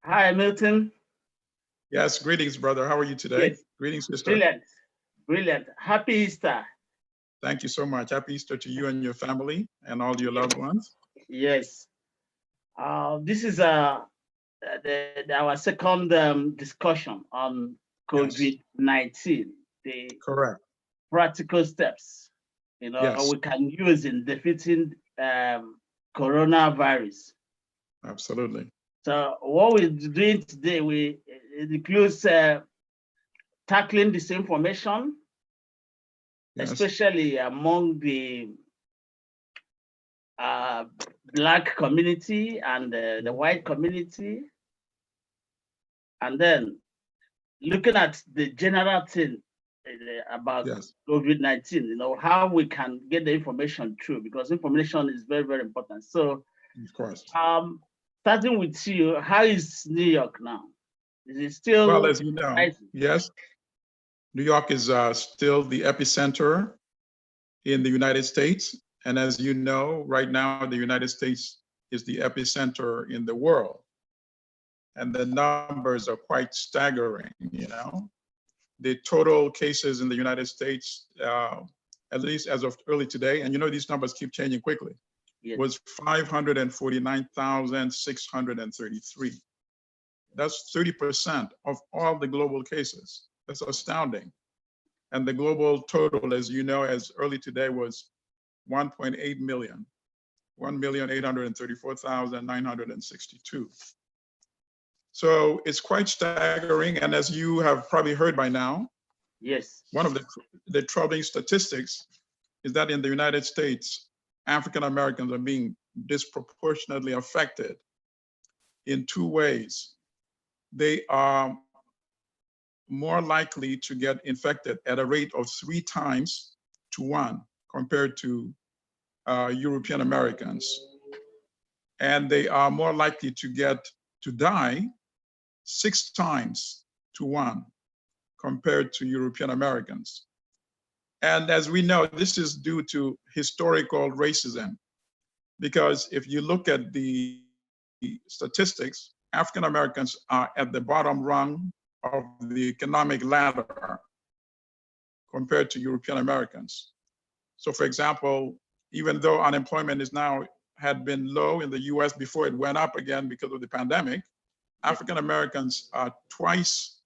Hi, Milton. Yes, greetings, brother. How are you today? Yes, Greetings, sister. brilliant, brilliant. Happy Easter. Thank you so much. Happy Easter to you and your family and all your loved ones. Yes. This is our second discussion on Yes, COVID-19, the correct. practical steps Yes, we can use in defeating coronavirus. absolutely. So what we're doing today, it includes tackling disinformation, Yes, especially among the uh, Black community and the white community, and then looking at the general thing about yes, COVID-19, how we can get the information through, because information is very, very important. So, of course. starting with you, how is New York now? Is it Well, still as you know, rising? yes, New York is still the epicenter in the United States. And as you know, right now, the United States is the epicenter in the world. And the numbers are quite staggering. The total cases in the United States, at least as of early today, and these numbers keep changing quickly, Yes. was 549,633. That's 30% of all the global cases. That's astounding. And the global total, as you know, as early today was 1.8 million, 1,834,962. So it's quite staggering. And as you have probably heard by now, Yes. one of the troubling statistics is that in the United States, African Americans are being disproportionately affected in two ways. They are more likely to get infected at a rate of 3 times to 1 compared to European Americans. And they are more likely to die 6 times to 1 compared to European Americans. And as we know, this is due to historical racism, because if you look at the statistics, African Americans are at the bottom rung of the economic ladder compared to European Americans. So for example, even though unemployment had been low in the US before it went up again because of the pandemic, African Americans are twice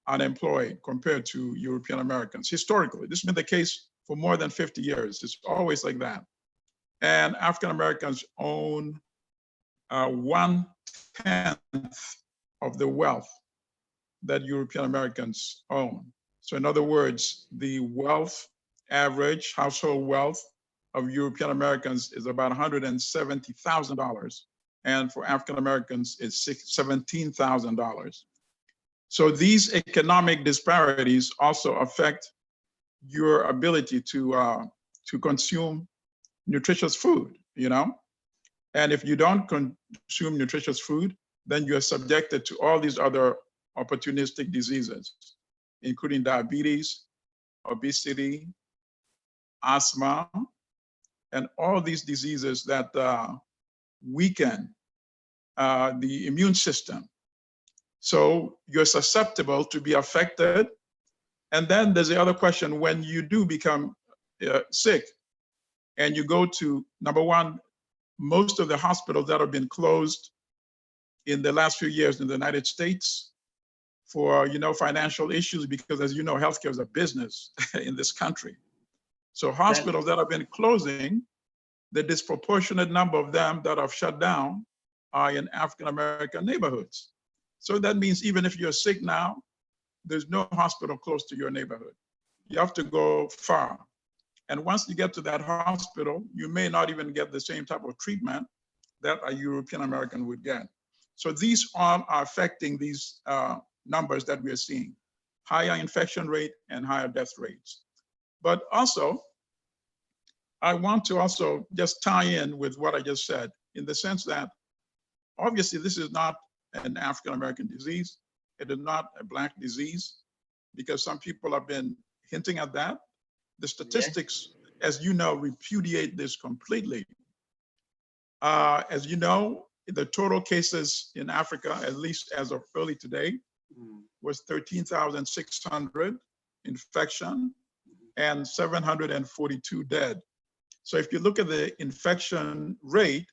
unemployed compared to European Americans. Historically, this has been the case for more than 50 years. It's always like that. And African Americans own 1/10 of the wealth that European Americans own. So in other words, the average household wealth of European Americans is about $170,000. And for African Americans, it's $17,000. So these economic disparities also affect your ability to consume nutritious food. And if you don't consume nutritious food, then you're subjected to all these other opportunistic diseases, including diabetes, obesity, asthma, and all these diseases that weaken the immune system. So you're susceptible to be affected. And then there's the other question: when you do become sick and you go to, number one, most of the hospitals that have been closed in the last few years in the United States for financial issues, because as you know, healthcare is a business in this country. So hospitals that have been closing, the disproportionate number of them that have shut down are in African American neighborhoods. So that means even if you're sick now, there's no hospital close to your neighborhood. You have to go far. And once you get to that hospital, you may not even get the same type of treatment that a European American would get. So these all are affecting these numbers that we are seeing: higher infection rate and higher death rates. But also, I want to also just tie in with what I just said, in the sense that obviously this is not an African American disease. It is not a Black disease, because some people have been hinting at that. The statistics, as you know, repudiate this completely. As you know, the total cases in Africa, at least as of early today, was 13,600 infection and 742 dead. So if you look at the infection rate,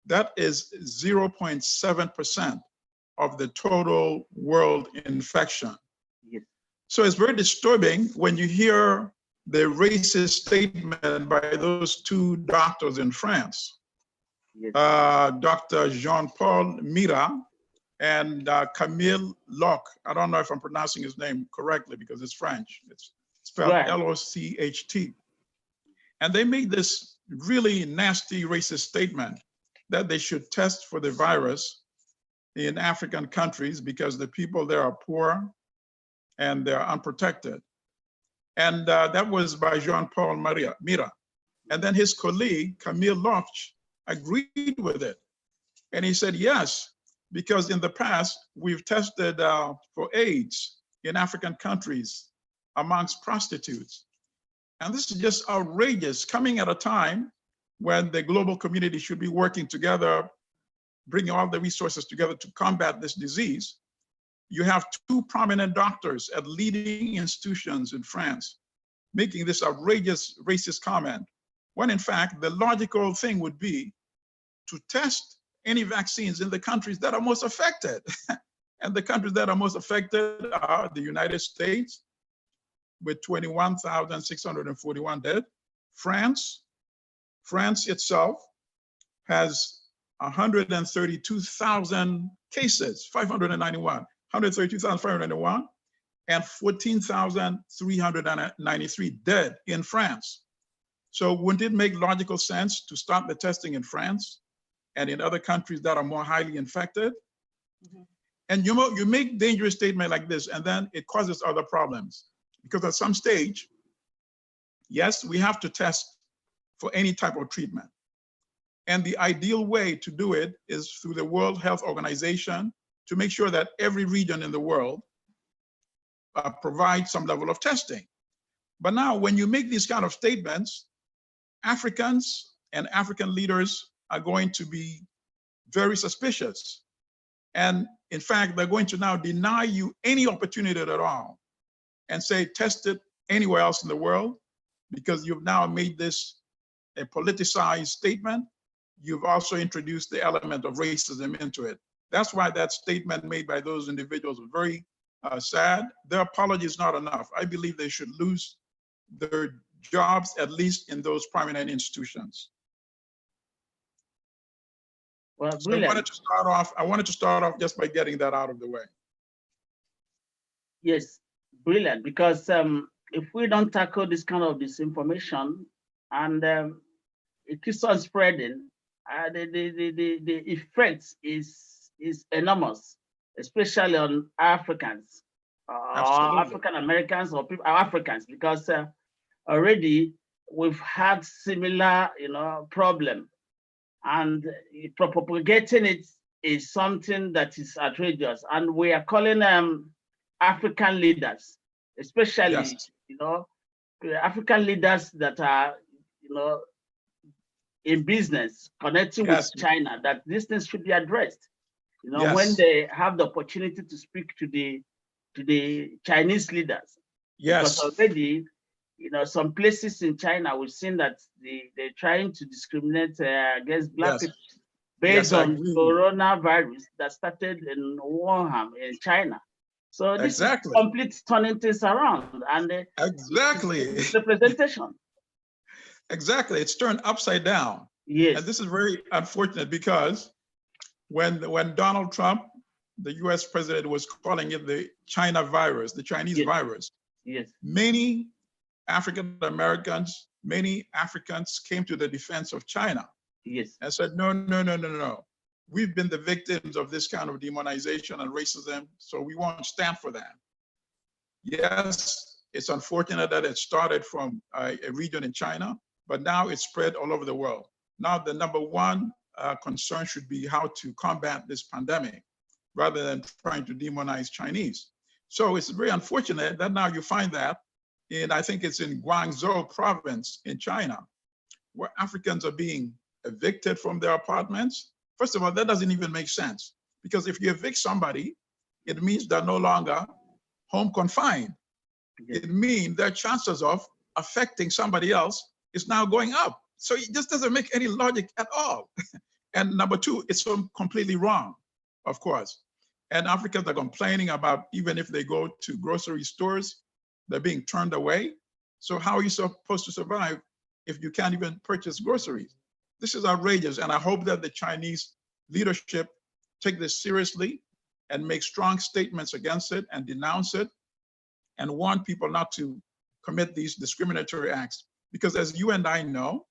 that is 0.7% of the total world infection. Yes. So it's very disturbing when you hear the racist statement by those two doctors in France, Yes. Dr. Jean-Paul Mira and Camille Loch. I don't know if I'm pronouncing his name correctly because it's French. It's spelled Right. L-O-C-H-T. And they made this really nasty racist statement that they should test for the virus in African countries because the people there are poor and they're unprotected. And that was by Jean-Paul Mira. And then his colleague, Camille Loch, agreed with it. And he said, yes, because in the past, we've tested for AIDS in African countries amongst prostitutes. And this is just outrageous, coming at a time when the global community should be working together, bringing all the resources together to combat this disease. You have two prominent doctors at leading institutions in France making this outrageous racist comment, when in fact, the logical thing would be to test any vaccines in the countries that are most affected. And the countries that are most affected are the United States, with 21,641 dead. France itself has 132,000 cases, 132,591, and 14,393 dead in France. So wouldn't it make logical sense to start the testing in France and in other countries that are more highly infected? Mm-hmm. And you make dangerous statement like this, and then it causes other problems. Because at some stage, yes, we have to test for any type of treatment. And the ideal way to do it is through the World Health Organization to make sure that every region in the world provides some level of testing. But now when you make these kind of statements, Africans and African leaders are going to be very suspicious. And in fact, they're going to now deny you any opportunity at all and say, test it anywhere else in the world, because you've now made this a politicized statement. You've also introduced the element of racism into it. That's why that statement made by those individuals was very sad. Their apology is not enough. I believe they should lose their jobs, at least in those prominent institutions. Well, so I wanted to start off just by getting that out of the way. Yes, brilliant. Because if we don't tackle this kind of disinformation and it keeps on spreading, the effect is enormous, especially on Africans, African Americans, or people Africans, because already we've had similar, problem, and propagating it is something that is outrageous, and we are calling African leaders, especially, yes. African leaders that are, in business, connecting yes. with China, that these things should be addressed. Yes. When they have the opportunity to speak to the Chinese leaders. Yes. Because already, some places in China, we've seen that they're trying to discriminate against Black people based on coronavirus that started in Wuhan in China. So this is complete turning things around, and it's representation. Exactly, it's turned upside down. Yes. And this is very unfortunate because when Donald Trump, the US president, was calling it the China virus, the Chinese virus, many African Americans, many Africans came to the defense of China and said, no. We've been the victims of this kind of demonization and racism, so we won't stand for that. Yes, it's unfortunate that it started from a region in China, but now it's spread all over the world. Now the number one concern should be how to combat this pandemic rather than trying to demonize Chinese. So it's very unfortunate that now you find that I think it's in Guangzhou province in China, where Africans are being evicted from their apartments. First of all, that doesn't even make sense, because if you evict somebody, it means they're no longer home confined. It means their chances of affecting somebody else is now going up. So it just doesn't make any logic at all. And number two, it's completely wrong, of course. And Africans are complaining about, even if they go to grocery stores, they're being turned away. So how are you supposed to survive if you can't even purchase groceries? This is outrageous. And I hope that the Chinese leadership take this seriously and make strong statements against it and denounce it and warn people not to commit these discriminatory acts. Because as you and I know,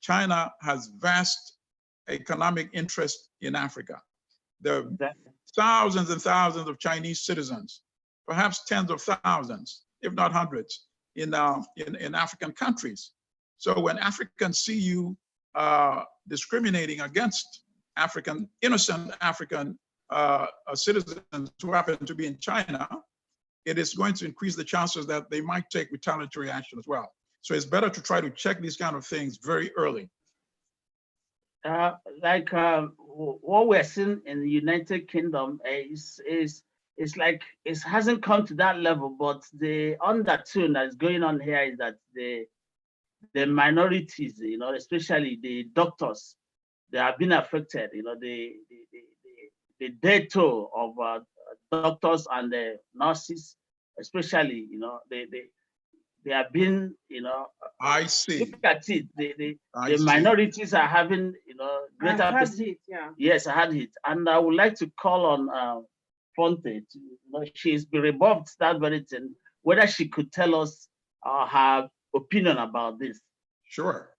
China has vast economic interest in Africa. There are thousands and thousands of Chinese citizens, perhaps tens of thousands, if not hundreds, in African countries. So when Africans see you discriminating against innocent African citizens who happen to be in China, it is going to increase the chances that they might take retaliatory action as well. So it's better to try to check these kind of things very early. What we're seeing in the United Kingdom is like it hasn't come to that level, but the undertone that's going on here is that the minorities, especially the doctors, they have been affected. The death toll of doctors and the nurses, especially, they have been, I see. Look at it. The minorities are having, greater. I had it, yeah. Yes, I had it, and I would like to call on Fonte. She's been rebuffed that very thing. Whether she could tell us her opinion about this. Sure.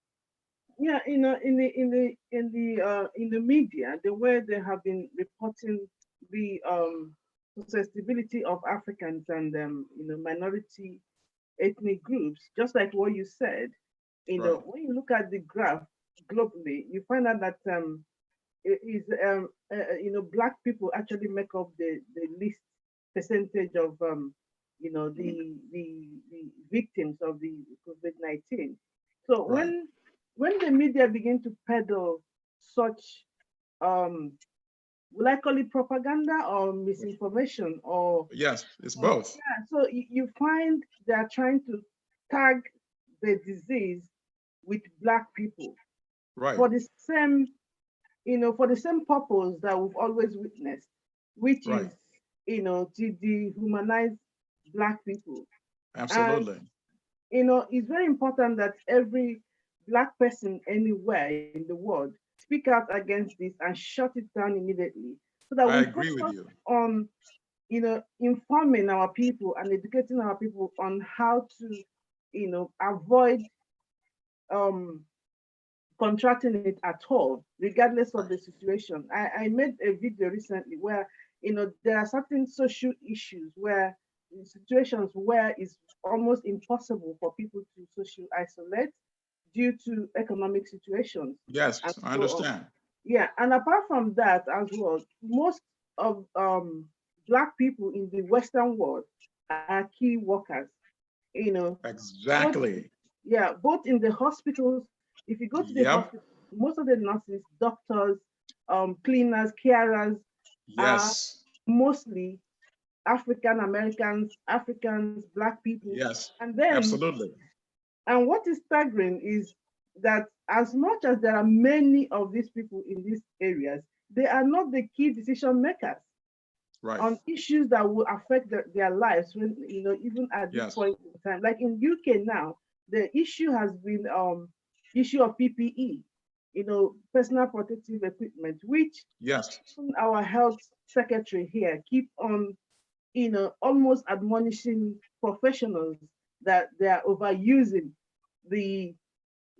Yeah, in the media, the way they have been reporting the susceptibility of Africans and minority ethnic groups, just like what you said, when you look at the graph globally, you find out that Black people actually make up the least percentage of the victims of the COVID-19. So when the media begin to peddle such will I call it propaganda or misinformation, or yes, it's both. Yeah, so you find they are trying to tag the disease with Black people, for the same, for the same purpose that we've always witnessed, which is to dehumanize Black people. Absolutely. And, it's very important that every Black person anywhere in the world speak out against this and shut it down immediately, so that we focus on, informing our people and educating our people on how to, avoid contracting it at all, regardless of the situation. I made a video recently where, there are certain social issues where situations where it's almost impossible for people to social isolate due to economic situations. Yes, I understand. Yeah, and apart from that as well, most of Black people in the Western world are key workers. Exactly. Both in the hospitals. If you go to the hospital, most of the nurses, doctors, cleaners, carers are mostly African Americans, Black people. Yes, and then absolutely. And what is staggering is that as much as there are many of these people in these areas, they are not the key decision makers on issues that will affect their lives when, even at this point in time. Like in UK now, the issue has been issue of PPE, personal protective equipment, which our health secretary here keep on, almost admonishing professionals that they are overusing the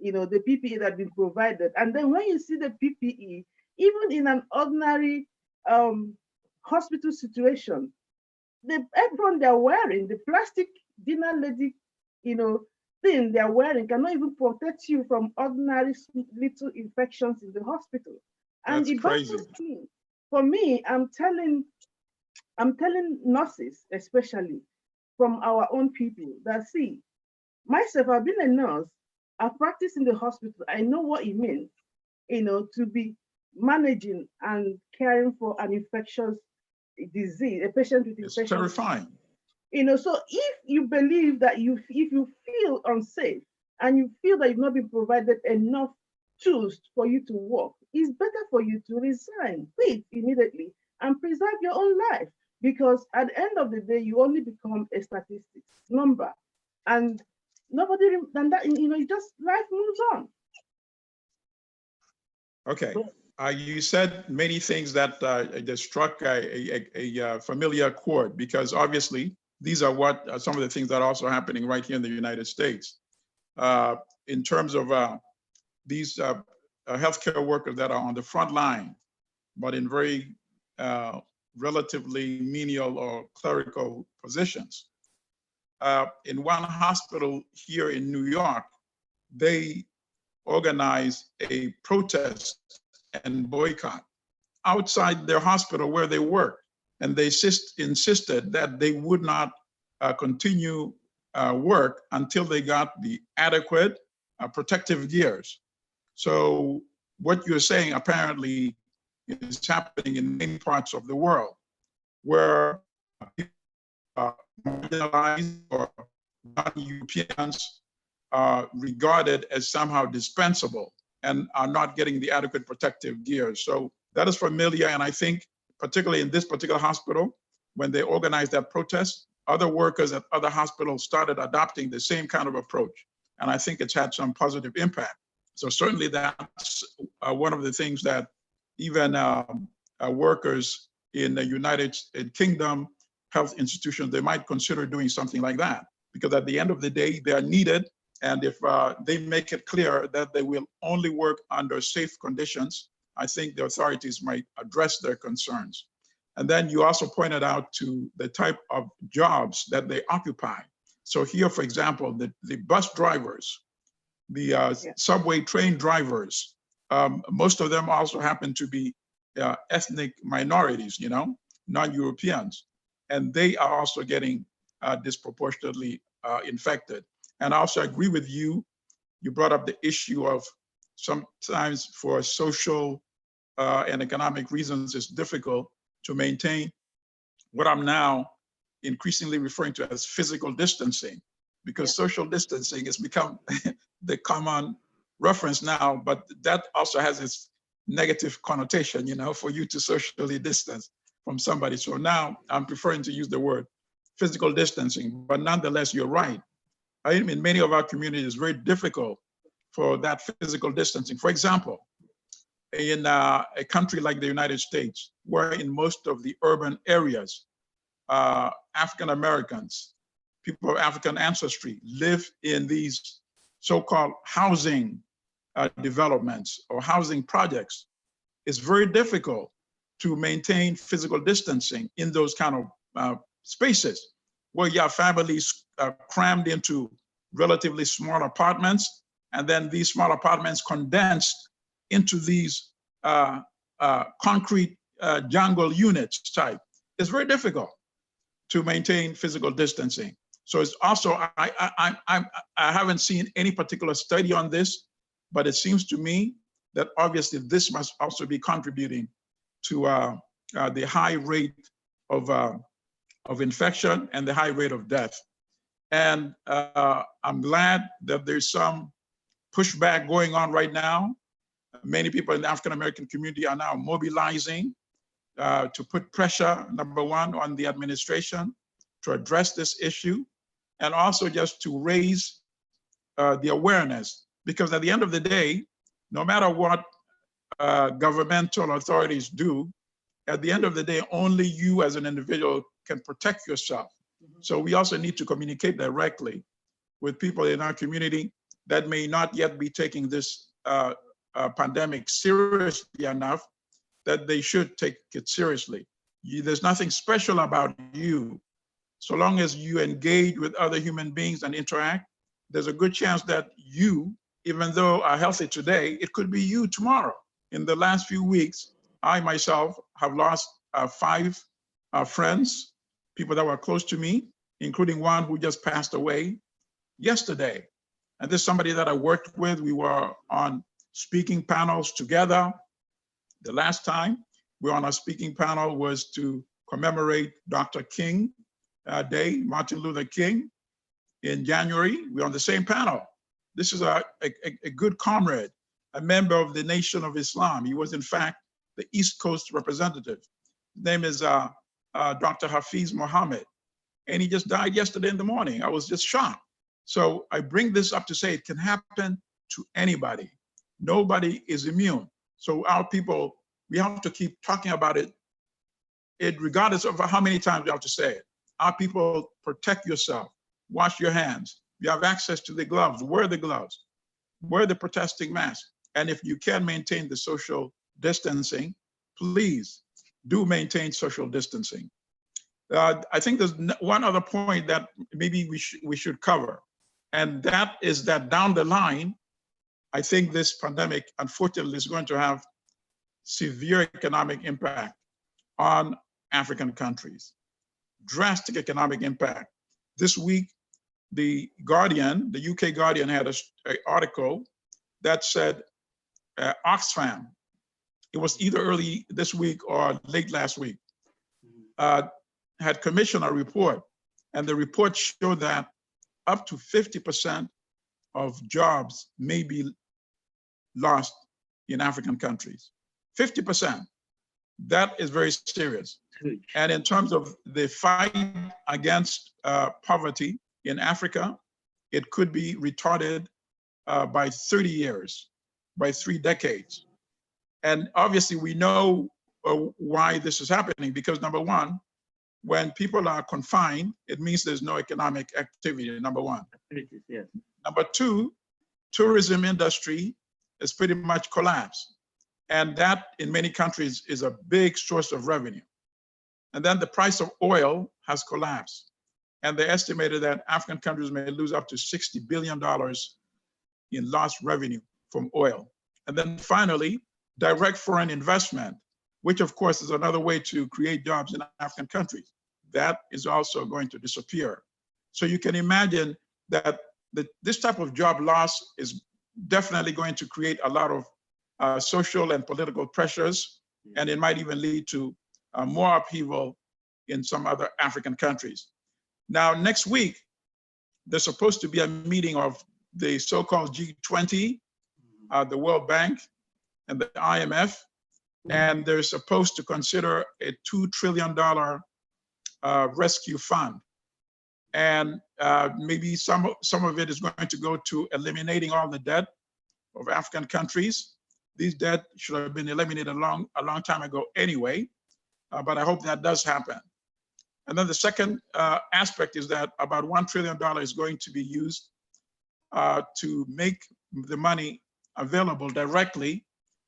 PPE that has been provided. And then when you see the PPE, even in an ordinary hospital situation, the apron they're wearing, the plastic dinner lady, thing they're wearing cannot even protect you from ordinary little infections in the hospital. And it baffles me. For me, I'm telling nurses, especially from our own people, that see, myself, I've been a nurse, I've practiced in the hospital, I know what it means, to be managing and caring for an infectious disease, a patient with infectious. It's terrifying. So if you believe that if you feel unsafe and you feel that you've not been provided enough tools for you to work, it's better for you to resign, quit immediately, and preserve your own life. Because at the end of the day, you only become a statistics number, and nobody, and that, it just, life moves on. Okay. You said many things that struck a familiar chord, because obviously these are what some of the things that are also happening right here in the United States. In terms of these healthcare workers that are on the front line, but in very relatively menial or clerical positions. In one hospital here in New York, they organized a protest and boycott outside their hospital where they work. And they insisted that they would not continue work until they got the adequate protective gears. So what you're saying apparently is happening in many parts of the world where people are marginalized or non-Europeans are regarded as somehow dispensable and are not getting the adequate protective gears. So that is familiar. And I think particularly in this particular hospital, when they organized that protest, other workers at other hospitals started adopting the same kind of approach. And I think it's had some positive impact. So certainly that's one of the things that even workers in the United Kingdom health institutions, they might consider doing something like that. Because at the end of the day, they are needed. And if they make it clear that they will only work under safe conditions, I think the authorities might address their concerns. And then you also pointed out to the type of jobs that they occupy. So here, for example, the bus drivers, the subway train drivers, most of them also happen to be ethnic minorities, non-Europeans. And they are also getting disproportionately infected. And I also agree with you. You brought up the issue of sometimes for social and economic reasons, it's difficult to maintain what I'm now increasingly referring to as physical distancing, because social distancing has become the common reference now, but that also has its negative connotation, for you to socially distance from somebody. So now I'm preferring to use the word physical distancing, but nonetheless, you're right. In many of our communities, it's very difficult for that physical distancing. For example, in a country like the United States, where in most of the urban areas, African Americans, people of African ancestry, live in these so-called housing developments or housing projects, it's very difficult to maintain physical distancing in those kind of spaces where you have families crammed into relatively small apartments, and then these small apartments condensed into these concrete jungle units type. It's very difficult to maintain physical distancing. So it's also, I haven't seen any particular study on this, but it seems to me that obviously this must also be contributing to the high rate of infection and the high rate of death. And I'm glad that there's some pushback going on right now. Many people in the African-American community are now mobilizing to put pressure, number one, on the administration to address this issue, and also just to raise the awareness. Because at the end of the day, no matter what governmental authorities do, at the end of the day, only you as an individual can protect yourself. So we also need to communicate directly with people in our community that may not yet be taking this pandemic seriously enough that they should take it seriously. There's nothing special about you. So long as you engage with other human beings and interact, there's a good chance that you, even though are healthy today, it could be you tomorrow. In the last few weeks, I myself have lost 5 friends, people that were close to me, including one who just passed away yesterday. And this is somebody that I worked with. We were on speaking panels together. The last time we were on our speaking panel was to commemorate Dr. King Day, Martin Luther King, in January. We're on the same panel. This is a good comrade, a member of the Nation of Islam. He was, in fact, the East Coast representative. His name is Dr. Hafiz Mohammed, and he just died yesterday in the morning. I was just shocked. So I bring this up to say it can happen to anybody. Nobody is immune. So our people, we have to keep talking about it, regardless of how many times we have to say it. Our people, protect yourself, wash your hands. You have access to the gloves, wear the gloves, wear the protesting mask. And if you can maintain the social distancing, please do maintain social distancing. I think there's one other point that maybe we should cover, and that is that down the line, I think this pandemic, unfortunately, is going to have severe economic impact on African countries, drastic economic impact. This week, the Guardian, the UK Guardian, had an article that said Oxfam, it was either early this week or late last week, had commissioned a report, and the report showed that up to 50% of jobs may be lost in African countries. 50%. That is very serious. And in terms of the fight against poverty in Africa, it could be retarded by 30 years, by 3 decades. And obviously we know why this is happening, because number one, when people are confined, it means there's no economic activity, number one. Yes. Number two, tourism industry is pretty much collapsed. And that in many countries is a big source of revenue. And then the price of oil has collapsed. And they estimated that African countries may lose up to $60 billion in lost revenue from oil. And then finally, direct foreign investment, which of course is another way to create jobs in African countries. That is also going to disappear. So you can imagine that this type of job loss is definitely going to create a lot of social and political pressures, and it might even lead to more upheaval in some other African countries. Now, next week, there's supposed to be a meeting of the so-called G20, the World Bank, and the IMF, and they're supposed to consider a $2 trillion rescue fund. And maybe some of it is going to go to eliminating all the debt of African countries. These debt should have been eliminated a long time ago anyway, but I hope that does happen. And then the second aspect is that about $1 trillion is going to be used to make the money available directly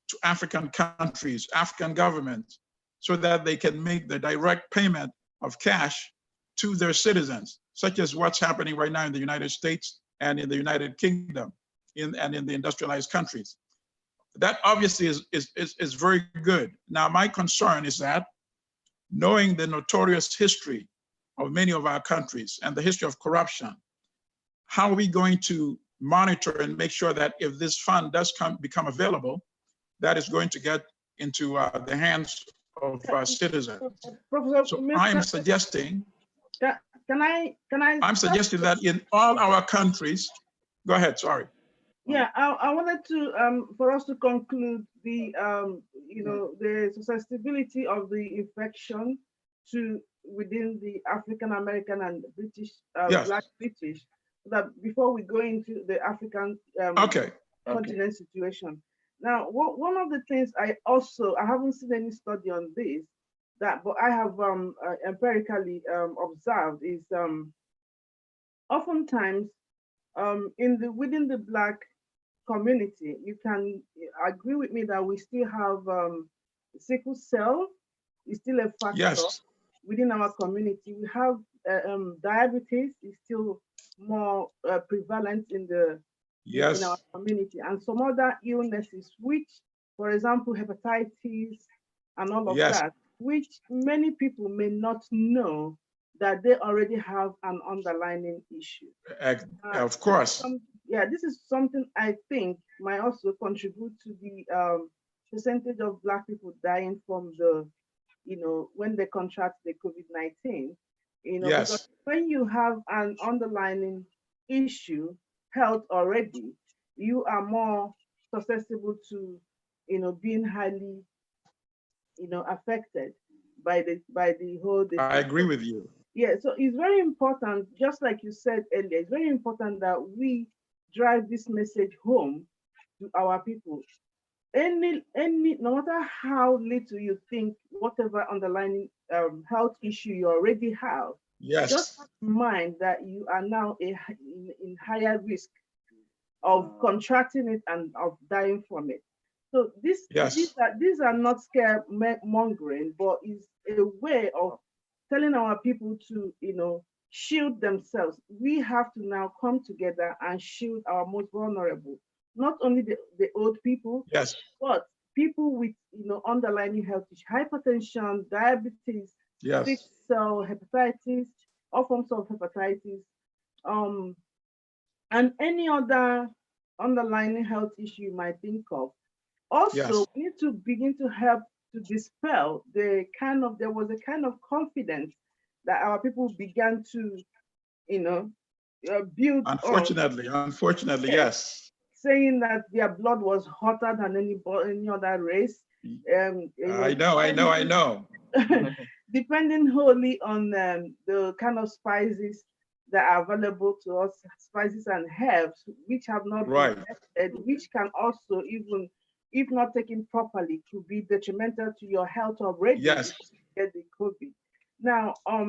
to African countries, African governments, so that they can make the direct payment of cash to their citizens, such as what's happening right now in the United States and in the United Kingdom and in the industrialized countries. That obviously is very good. Now, my concern is that knowing the notorious history of many of our countries and the history of corruption, how are we going to monitor and make sure that if this fund does become available, that is going to get into the hands of citizens? Professor, so I am suggesting, can I? I'm suggesting that in all our countries, go ahead, sorry. Yeah, I wanted to, for us to conclude the, the susceptibility of the infection to within the African American and British, yes. Black British, so that before we go into the African continent situation. Now, one of the things I haven't seen any study on this, but I have empirically observed is oftentimes within the Black community, you can agree with me that we still have sickle cell is still a factor within our community. We have diabetes is still more prevalent in our community, and some other illnesses, which, for example, hepatitis and all of that, which many people may not know that they already have an underlying issue. Of course. This is something I think might also contribute to the percentage of Black people dying from the, when they contract the COVID-19, because Yes. when you have an underlying issue, health already, you are more susceptible to, being highly, affected by the whole disease. I agree with you. Yeah, so it's very important, just like you said earlier, it's very important that we drive this message home to our people. No matter how little you think, whatever underlying health issue you already have, Yes. just have in mind that you are now in higher risk of contracting it and of dying from it. So these are not scaremongering, but is a way of telling our people to, shield themselves. We have to now come together and shield our most vulnerable, not only the old people, yes, but people with, underlying health issues, hypertension, diabetes, yes, sickle cell hepatitis, all forms of hepatitis, and any other underlying health issue you might think of. Also, yes. we need to begin to help to dispel there was a kind of confidence that our people began to, build on. Unfortunately, yes. Saying that their blood was hotter than any other race. I know. Depending wholly on the kind of spices that are available to us, spices and herbs, which have not been tested, which can also, even if not taken properly, could be detrimental to your health already. Yes. Get the COVID. Now, I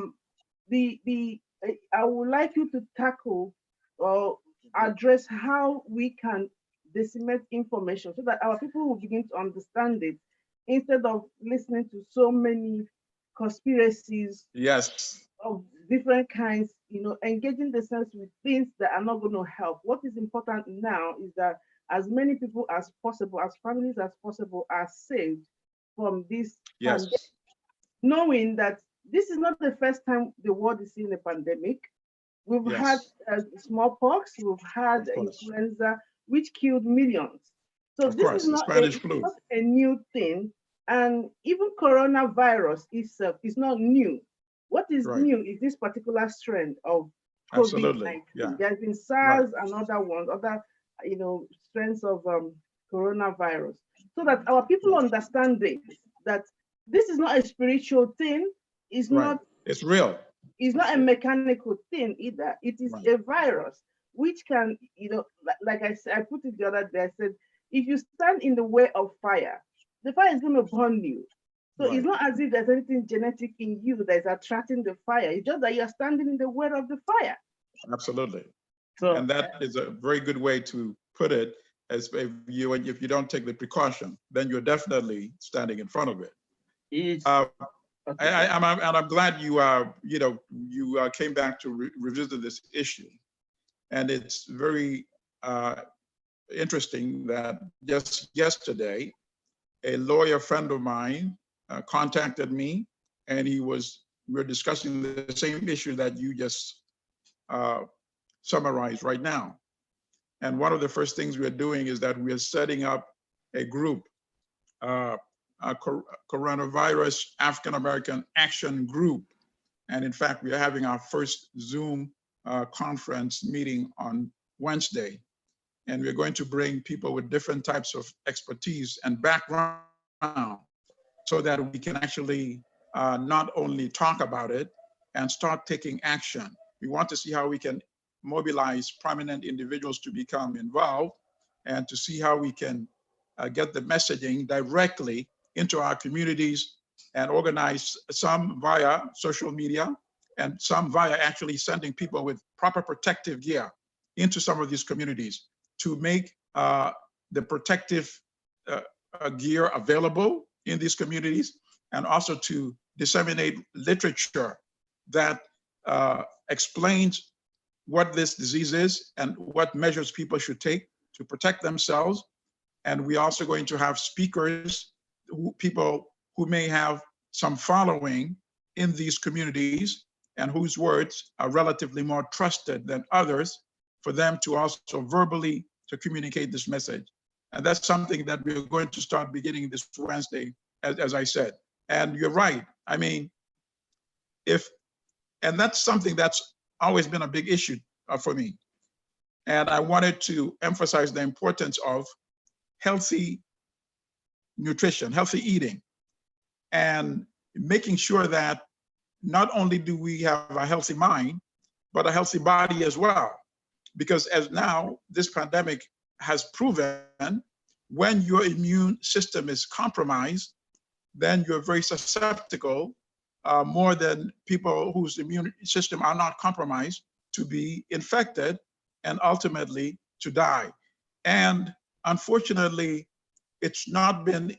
would like you to tackle or address how we can disseminate information so that our people will begin to understand it instead of listening to so many conspiracies yes, of different kinds, engaging themselves with things that are not going to help. What is important now is that as many people as possible, as families as possible, are saved from this pandemic, knowing that this is not the first time the world is seeing a pandemic. We've had smallpox, we've had influenza, which killed millions. So this is not a new thing. And even coronavirus itself is not new. What is new is this particular strain of COVID-19. There's been SARS and other ones, other strains of coronavirus. So that our people understand this, that this is not a spiritual thing. It's not. It's real. It's not a mechanical thing either. It is a virus which can, like I said, I put it the other day. I said, if you stand in the way of fire, the fire is going to burn you. So it's not as if there's anything genetic in you that is attracting the fire. It's just that you're standing in the way of the fire. Absolutely. So, and that is a very good way to put it. As if you don't take the precaution, then you're definitely standing in front of it. I'm glad you came back to revisit this issue, and it's very interesting that just yesterday, a lawyer friend of mine contacted me, and we're discussing the same issue that you just summarized right now. And one of the first things we're doing is that we're setting up a group, a coronavirus African American action group. And in fact, we are having our first Zoom conference meeting on Wednesday. And we're going to bring people with different types of expertise and background so that we can actually not only talk about it and start taking action. We want to see how we can mobilize prominent individuals to become involved and to see how we can get the messaging directly into our communities and organize some via social media and some via actually sending people with proper protective gear into some of these communities to make the protective gear available in these communities, and also to disseminate literature that explains what this disease is and what measures people should take to protect themselves. And we're also going to have speakers, people who may have some following in these communities and whose words are relatively more trusted than others, for them to also verbally to communicate this message. And that's something that we're going to start beginning this Wednesday, as I said. And you're right. I mean, and that's something that's always been a big issue for me. And I wanted to emphasize the importance of healthy nutrition, healthy eating, and making sure that not only do we have a healthy mind, but a healthy body as well. Because as now, this pandemic has proven, when your immune system is compromised, then you're very susceptible, more than people whose immune system are not compromised, to be infected and ultimately to die. And unfortunately, it's been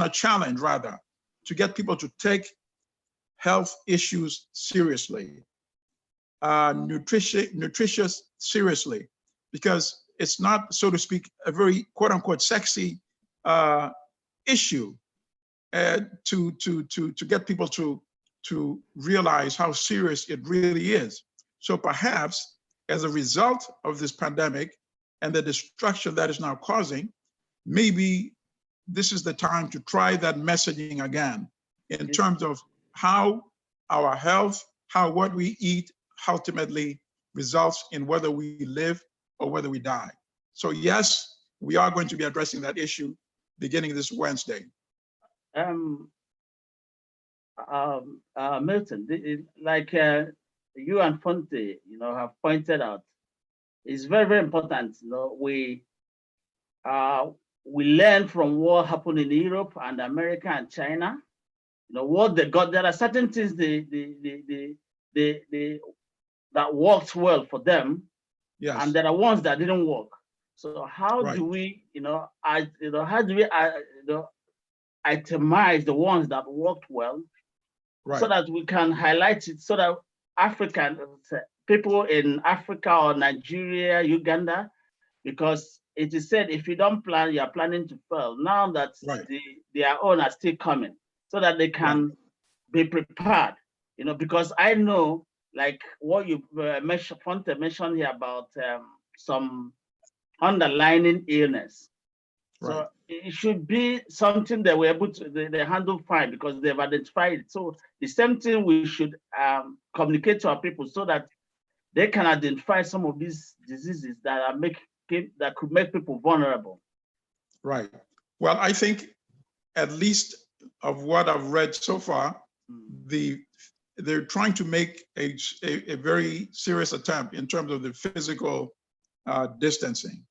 a challenge, rather, to get people to take health issues seriously, nutritious seriously, because it's not, so to speak, a very quote unquote sexy issue to get people to realize how serious it really is. So perhaps as a result of this pandemic and the destruction that is now causing, maybe this is the time to try that messaging again in terms of how our health, how what we eat ultimately results in whether we live or whether we die. So yes, we are going to be addressing that issue beginning this Wednesday. Milton, like you and Fonte, have pointed out, it's very, very important. We learn from what happened in Europe and America and China. What they got. There are certain things that worked well for them, yes, and there are ones that didn't work. So how do we, how do we, itemize the ones that worked well, so that we can highlight it, so that African people in Africa or Nigeria, Uganda, because it is said if you don't plan, you are planning to fail. Now that their own are still coming, so that they can be prepared. Because I know, like what you Fonte mentioned here about some underlying illness. So it should be something that we're able to they handle fine, because they've identified it. So the same thing we should communicate to our people, so that they can identify some of these diseases that could make people vulnerable. Right. Well, I think, at least of what I've read so far, they're trying to make a very serious attempt in terms of the physical distancing.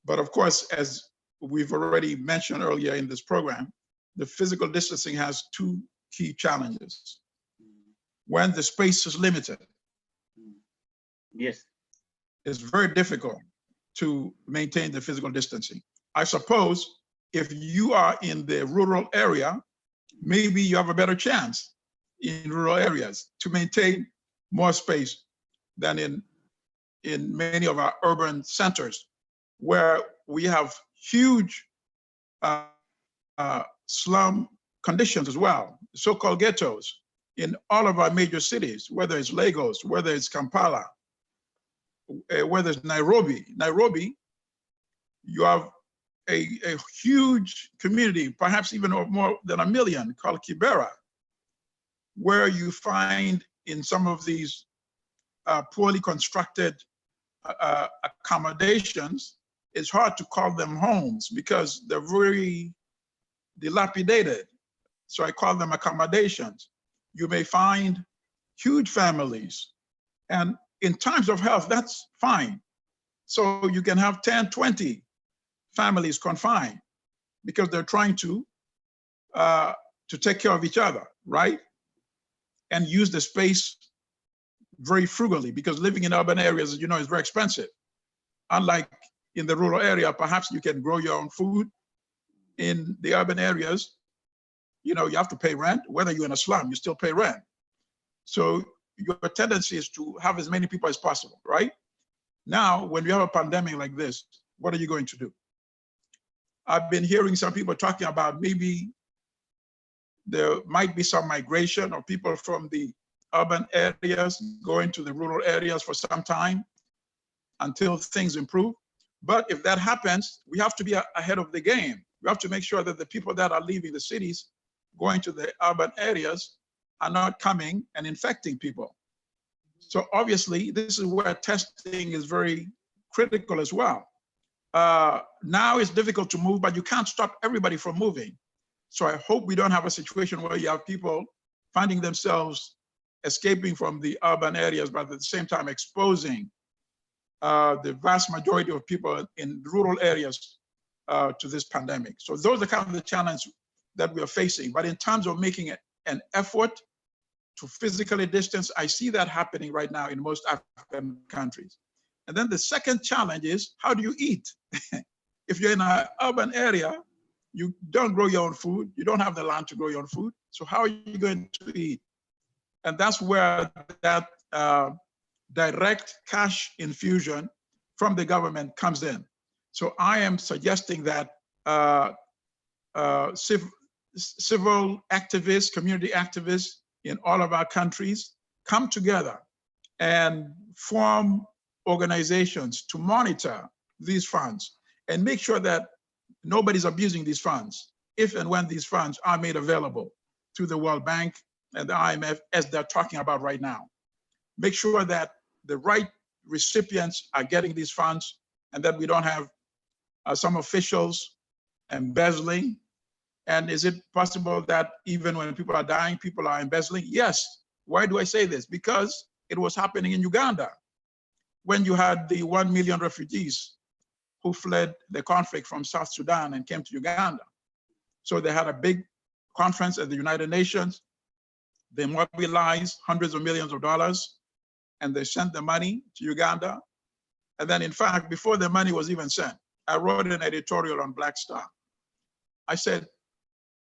But of course, as we've already mentioned earlier in this program, the physical distancing has two key challenges. When the space is limited, yes, it's very difficult to maintain the physical distancing. I suppose if you are in the rural area, maybe you have a better chance in rural areas to maintain more space than in many of our urban centers, where we have huge slum conditions as well, so-called ghettos in all of our major cities, whether it's Lagos, whether it's Kampala, whether it's Nairobi. Nairobi, you have a huge community, perhaps even more than 1 million, called Kibera, where you find in some of these poorly constructed accommodations, it's hard to call them homes because they're very dilapidated. So I call them accommodations. You may find huge families, and in times of health, that's fine. So you can have 10, 20 families confined because they're trying to take care of each other, right? And use the space very frugally, because living in urban areas, is very expensive. Unlike in the rural area, perhaps you can grow your own food. In the urban areas, you have to pay rent. Whether you're in a slum, you still pay rent. So your tendency is to have as many people as possible, right? Now, when you have a pandemic like this, what are you going to do? I've been hearing some people talking about maybe there might be some migration of people from the urban areas going to the rural areas for some time until things improve. But if that happens, we have to be ahead of the game. We have to make sure that the people that are leaving the cities, going to the urban areas, are not coming and infecting people. So obviously, this is where testing is very critical as well. Now it's difficult to move, but you can't stop everybody from moving. So I hope we don't have a situation where you have people finding themselves escaping from the urban areas, but at the same time exposing the vast majority of people in rural areas to this pandemic. So those are kind of the challenges that we are facing. But in terms of making an effort to physically distance, I see that happening right now in most African countries. And then the second challenge is, how do you eat? If you're in an urban area, you don't grow your own food, you don't have the land to grow your own food, so how are you going to eat? And that's where that direct cash infusion from the government comes in. So I am suggesting that civil activists, community activists in all of our countries come together and form organizations to monitor these funds and make sure that nobody's abusing these funds if and when these funds are made available to the World Bank and the IMF, as they're talking about right now. Make sure that the right recipients are getting these funds and that we don't have some officials embezzling. And is it possible that even when people are dying, people are embezzling? Yes. Why do I say this? Because it was happening in Uganda when you had the 1 million refugees who fled the conflict from South Sudan and came to Uganda. So they had a big conference at the United Nations. They mobilized hundreds of millions of dollars and they sent the money to Uganda. And then in fact, before the money was even sent, I wrote an editorial on Black Star. I said,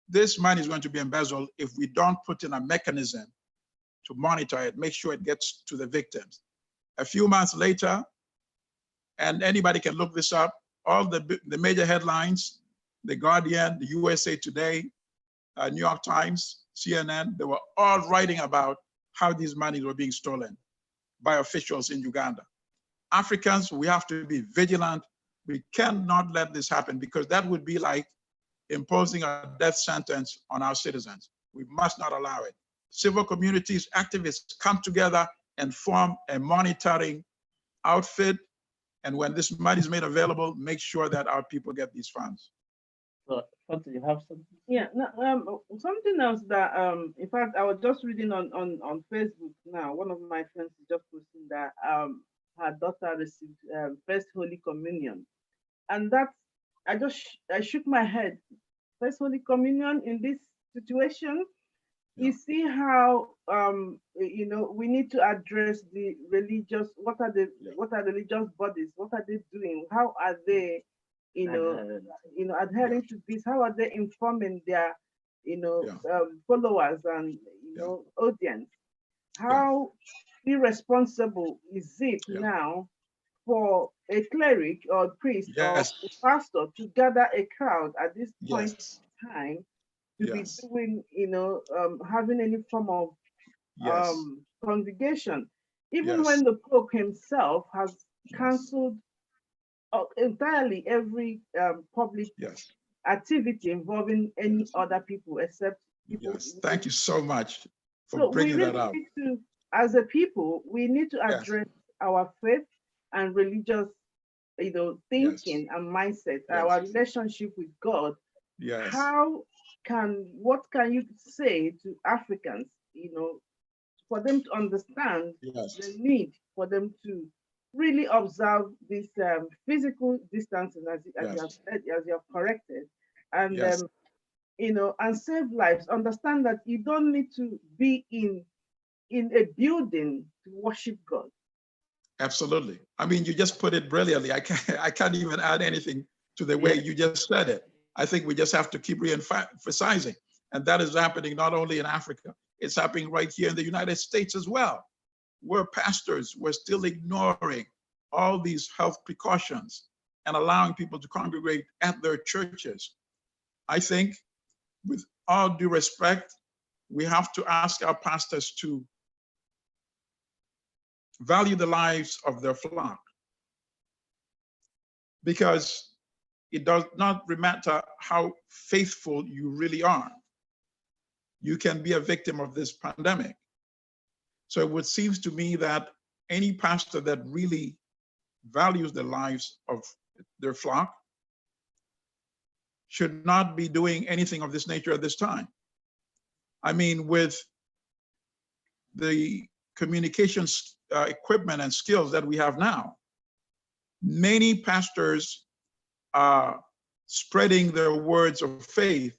this money is going to be embezzled if we don't put in a mechanism to monitor it, make sure it gets to the victims. A few months later, and anybody can look this up, all the major headlines, The Guardian, the USA Today, New York Times, CNN, they were all writing about how these monies were being stolen by officials in Uganda. Africans, we have to be vigilant. We cannot let this happen because that would be like imposing a death sentence on our citizens. We must not allow it. Civil communities, activists come together and form a monitoring outfit. And when this money is made available, make sure that our people get these funds. So, do you have something? Yeah, no, something else that, in fact, I was just reading on Facebook now. One of my friends is just posting that her daughter received First Holy Communion, and that's, I shook my head. First Holy Communion in this situation. You see how we need to address the religious. What are religious bodies? What are they doing? How are they, adhering to this? How are they informing their, followers and audience? How irresponsible is it now for a cleric or priest or a pastor to gather a crowd at this point in time to be doing, having any form of congregation, even when the Pope himself has cancelled entirely every public activity involving any other people except people. Thank you so much for bringing that up. As a people, we need to address our faith and religious, thinking and mindset, our relationship with God. What can you say to Africans, for them to understand the need for them to really observe this physical distancing, as you have said, as you have corrected, and and save lives. Understand that you don't need to be in a building to worship God. Absolutely. I mean, you just put it brilliantly. I can't even add anything to the way you just said it. I think we just have to keep re-emphasizing. And that is happening not only in Africa, it's happening right here in the United States as well. We're pastors, we're still ignoring all these health precautions and allowing people to congregate at their churches. I think, with all due respect, we have to ask our pastors to value the lives of their flock. because it does not matter how faithful you really are. You can be a victim of this pandemic. So it would seem to me that any pastor that really values the lives of their flock should not be doing anything of this nature at this time. I mean, with the communications equipment and skills that we have now, many pastors are spreading their words of faith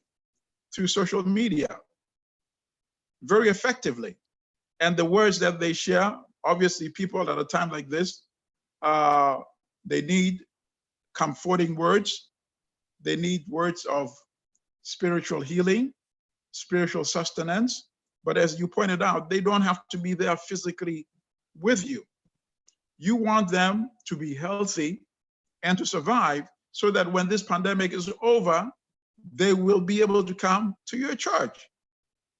through social media very effectively. And the words that they share, obviously people at a time like this, they need comforting words. They need words of spiritual healing, spiritual sustenance. But as you pointed out, they don't have to be there physically with you. You want them to be healthy and to survive so that when this pandemic is over, they will be able to come to your church.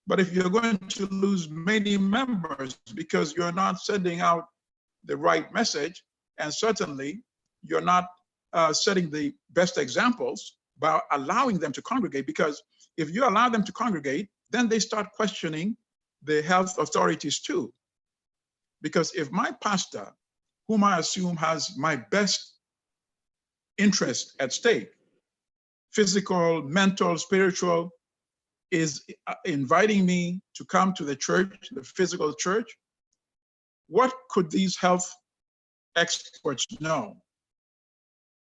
But if you're going to lose many members because you're not sending out the right message, and certainly you're not setting the best examples by allowing them to congregate, because if you allow them to congregate, then they start questioning the health authorities too. Because if my pastor, whom I assume has my best interest at stake, physical, mental, spiritual, is inviting me to come to the church, the physical church, what could these health experts know?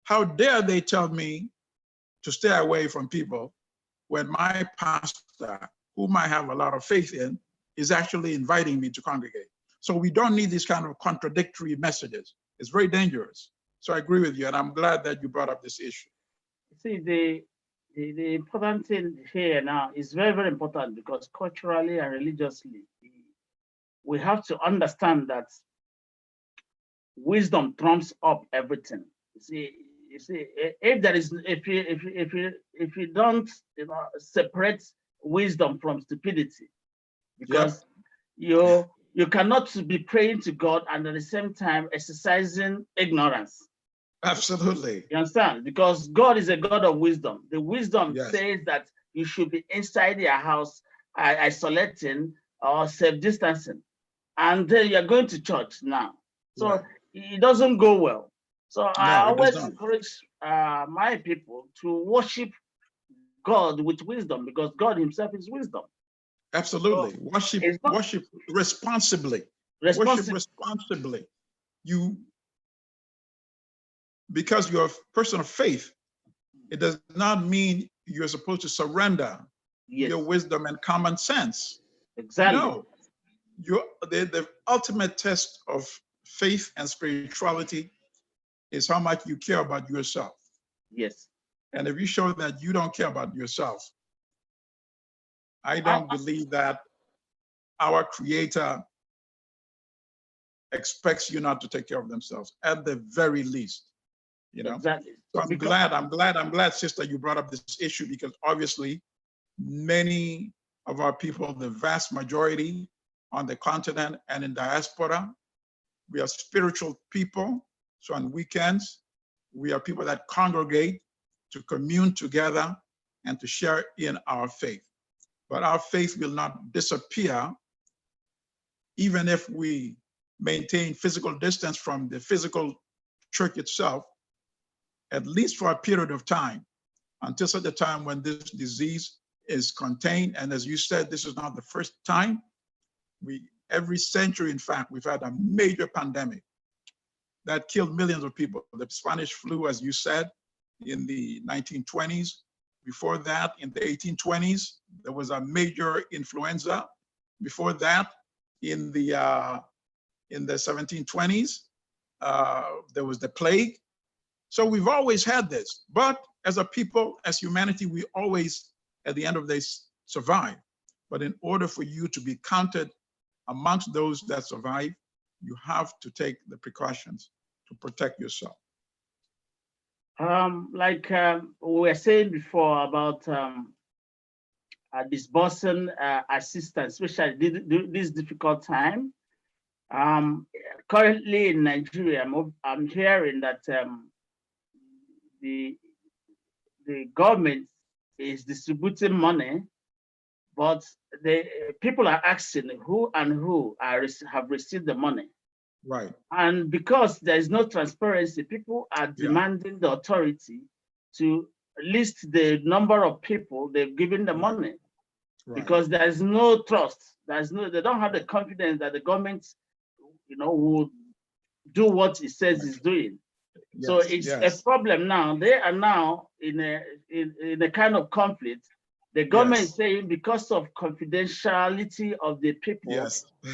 How dare they tell me to stay away from people when my pastor, whom I have a lot of faith in, is actually inviting me to congregate? So we don't need these kind of contradictory messages. It's very dangerous. So I agree with you, and I'm glad that you brought up this issue. See, the important thing here now is very, very important, because culturally and religiously, we have to understand that wisdom trumps up everything. You see, if you don't, separate wisdom from stupidity, because you cannot be praying to God and at the same time exercising ignorance. Absolutely. You understand? Because God is a God of wisdom. The wisdom says that you should be inside your house, isolating or self-distancing, and then you're going to church now. So it doesn't go well. So I always encourage my people to worship God with wisdom, because God himself is wisdom. Absolutely. So worship responsibly. Worship responsibly. Because you're a person of faith, it does not mean you're supposed to surrender your wisdom and common sense. Exactly. No. The ultimate test of faith and spirituality is how much you care about yourself. Yes. And if you show that you don't care about yourself, I don't believe that our Creator expects you not to take care of themselves, at the very least. You know? Exactly. So I'm glad, sister, you brought up this issue, because obviously many of our people, the vast majority on the continent and in diaspora, we are spiritual people. So on weekends, we are people that congregate to commune together and to share in our faith. But our faith will not disappear even if we maintain physical distance from the physical church itself, at least for a period of time, until such a time when this disease is contained. And as you said, this is not the first time. Every century, in fact, we've had a major pandemic that killed millions of people. The Spanish flu, as you said, in the 1920s. Before that, in the 1820s, there was a major influenza. Before that, in the 1720s, there was the plague. So we've always had this, but as a people, as humanity, we always, at the end of the day, survive. But in order for you to be counted amongst those that survive, you have to take the precautions to protect yourself. Like we were saying before about disbursing assistance, especially this difficult time. Currently in Nigeria, I'm hearing that the government is distributing money, but the people are asking who and who have received the money. Right. And because there is no transparency, people are demanding the authority to list the number of people they've given the money, because there is no trust. They don't have the confidence that the government, will do what it says it's doing. Yes, so it's a problem now. They are now in a kind of conflict. The government is saying because of confidentiality of the people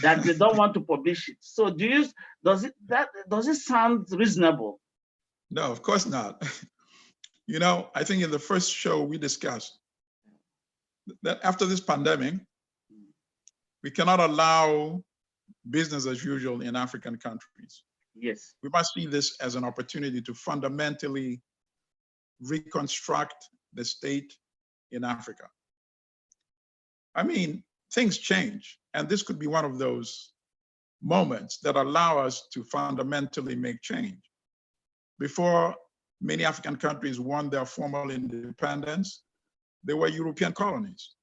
that they don't want to publish it. So does it sound reasonable? No, of course not. I think in the first show we discussed that after this pandemic, we cannot allow business as usual in African countries. Yes. We must see this as an opportunity to fundamentally reconstruct the state in Africa. I mean, things change, and this could be one of those moments that allow us to fundamentally make change. Before many African countries won their formal independence, they were European colonies,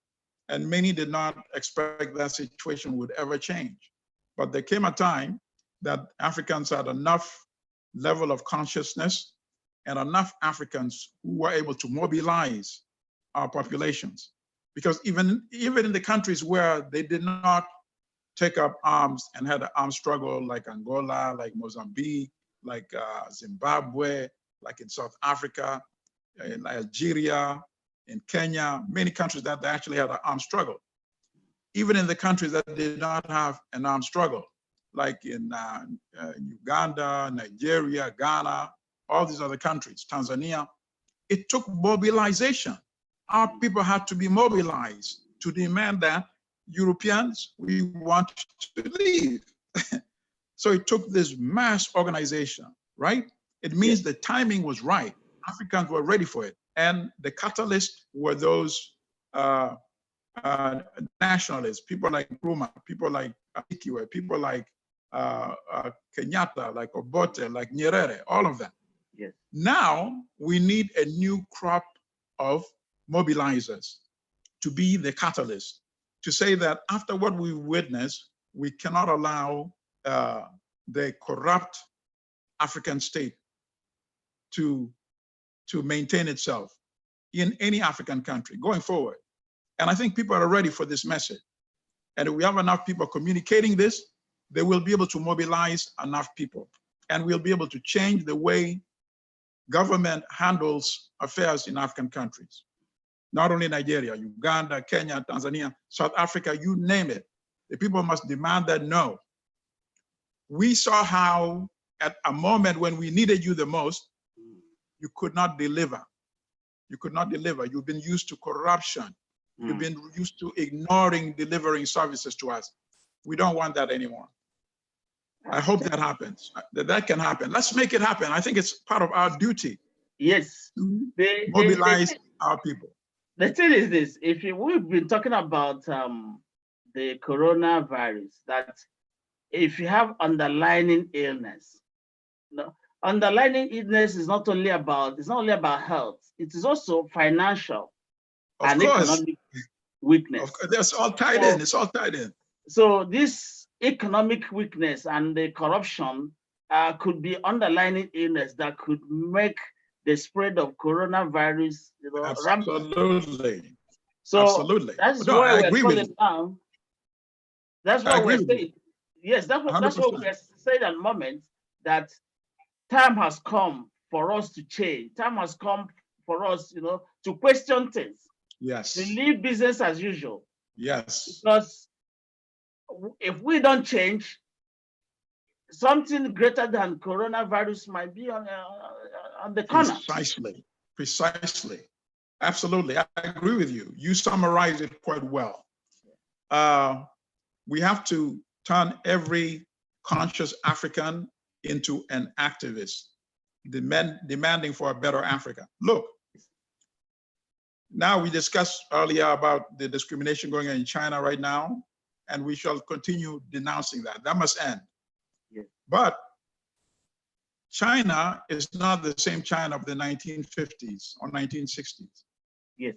and many did not expect that situation would ever change. But there came a time that Africans had enough level of consciousness and enough Africans who were able to mobilize our populations. Because even in the countries where they did not take up arms and had an armed struggle, like Angola, like Mozambique, like Zimbabwe, like in South Africa, in Algeria, in Kenya, many countries that actually had an armed struggle. Even in the countries that did not have an armed struggle, like in Uganda, Nigeria, Ghana, all these other countries, Tanzania, it took mobilization. Our people had to be mobilized to demand that Europeans, we want to leave. So it took this mass organization, right? It means the timing was right. Africans were ready for it. And the catalyst were those nationalists, people like Nkrumah, people like Azikiwe, people like Kenyatta, like Obote, like Nyerere, all of them. Yes. Now we need a new crop of mobilizers to be the catalyst, to say that after what we witnessed, we cannot allow the corrupt African state to maintain itself in any African country going forward. And I think people are ready for this message. And if we have enough people communicating this, they will be able to mobilize enough people. And we'll be able to change the way government handles affairs in African countries. Not only Nigeria, Uganda, Kenya, Tanzania, South Africa, you name it. The people must demand that no. We saw how at a moment when we needed you the most, you could not deliver. You could not deliver. You've been used to corruption. You've been used to ignoring delivering services to us. We don't want that anymore. I hope that happens, that can happen. Let's make it happen. I think it's part of our duty. Yes. Mobilize our people. The thing is this, we've been talking about the coronavirus, that if you have underlying illness, underlying illness is not only about health, it is also financial and economic weakness. That's all tied in. It's all tied in. So this economic weakness and the corruption could be underlying illness that could make the spread of coronavirus, Absolutely. So absolutely. That's why we're calling down. That's what we're saying. Yes, that's what we're saying at the moment, that time has come for us to change. Time has come for us, to question things. Yes. To live business as usual. Yes. Because if we don't change, something greater than coronavirus might be on the corner. Precisely. Absolutely. I agree with you. You summarized it quite well. We have to turn every conscious African into an activist, demanding for a better Africa. Look, now we discussed earlier about the discrimination going on in China right now, and we shall continue denouncing that. That must end. Yes. But China is not the same China of the 1950s or 1960s. Yes.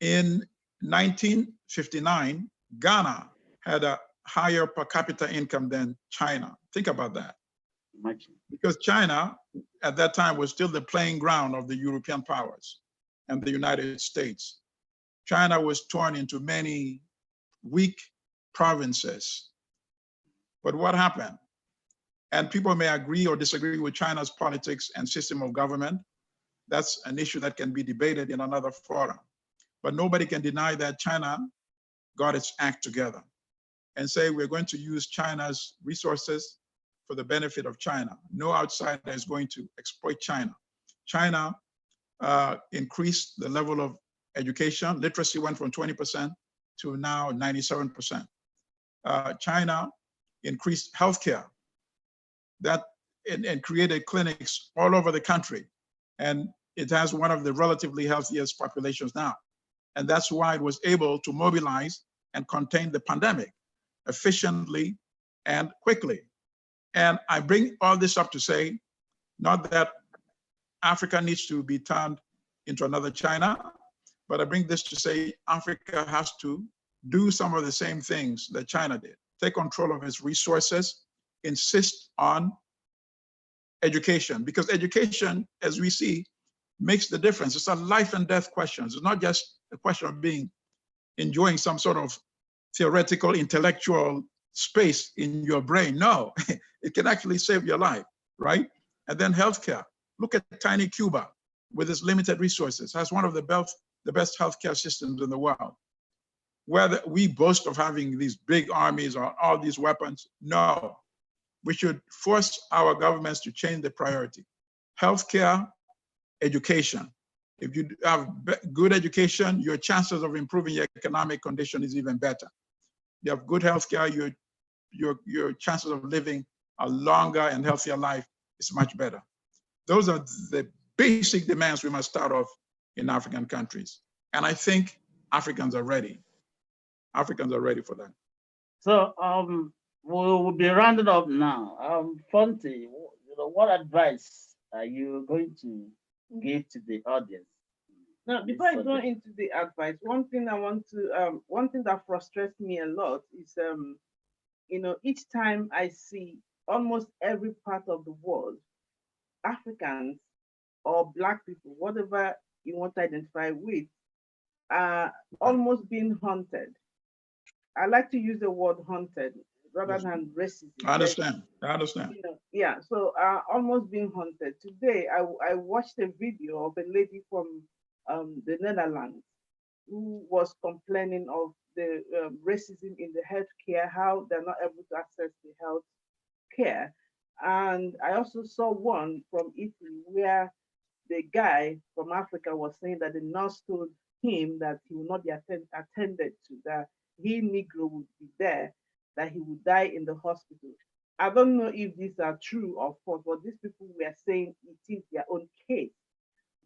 In 1959, Ghana had a higher per capita income than China. Think about that. Imagine. Because China at that time was still the playing ground of the European powers and the United States. China was torn into many weak provinces. But what happened? And people may agree or disagree with China's politics and system of government. That's an issue that can be debated in another forum. But nobody can deny that China got its act together and say we're going to use China's resources for the benefit of China. No outsider is going to exploit China. China increased the level of education. Literacy went from 20% to now 97%. China increased healthcare and created clinics all over the country. And it has one of the relatively healthiest populations now. And that's why it was able to mobilize and contain the pandemic efficiently and quickly. And I bring all this up to say, not that Africa needs to be turned into another China, but I bring this to say Africa has to do some of the same things that China did. Take control of its resources, insist on education, because education, as we see, makes the difference. It's a life and death question. It's not just a question of enjoying some sort of theoretical, intellectual space in your brain. No, it can actually save your life, right? And then healthcare. Look at tiny Cuba with its limited resources, has one of the best healthcare systems in the world. Whether we boast of having these big armies or all these weapons, no. We should force our governments to change the priority. Healthcare, education. If you have good education, your chances of improving your economic condition is even better. You have good healthcare, your chances of living a longer and healthier life is much better. Those are the basic demands we must start off in African countries. And I think Africans are ready. Africans are ready for that. So we'll be rounding up now. Fonte, what advice are you going to give to the audience? Now, before I go into the advice, one thing that frustrates me a lot is, each time I see almost every part of the world, Africans or Black people, whatever you want to identify with, are almost being hunted. I like to use the word hunted rather than racism. I understand. Yeah, so almost being hunted. Today, I watched a video of a lady from the Netherlands who was complaining of the racism in the healthcare, how they're not able to access the health care. And I also saw one from Italy where the guy from Africa was saying that the nurse told him that he will not be attended to, that he, Negro, would be there, that he would die in the hospital. I don't know if these are true or false, but these people were saying it is their own case.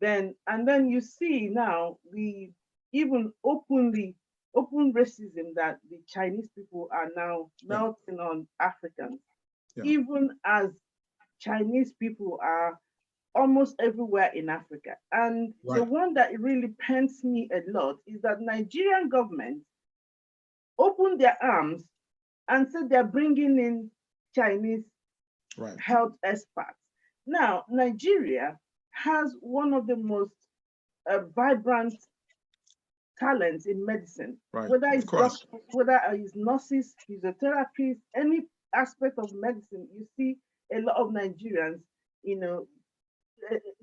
And then you see now the even open racism that the Chinese people are now melting on Africans, even as Chinese people are almost everywhere in Africa. And the one that really pains me a lot is that Nigerian government opened their arms and said they're bringing in Chinese health experts. Now, Nigeria has one of the most vibrant talents in medicine, whether it's doctors, whether it's nurses, physiotherapists, any aspect of medicine, you see a lot of Nigerians,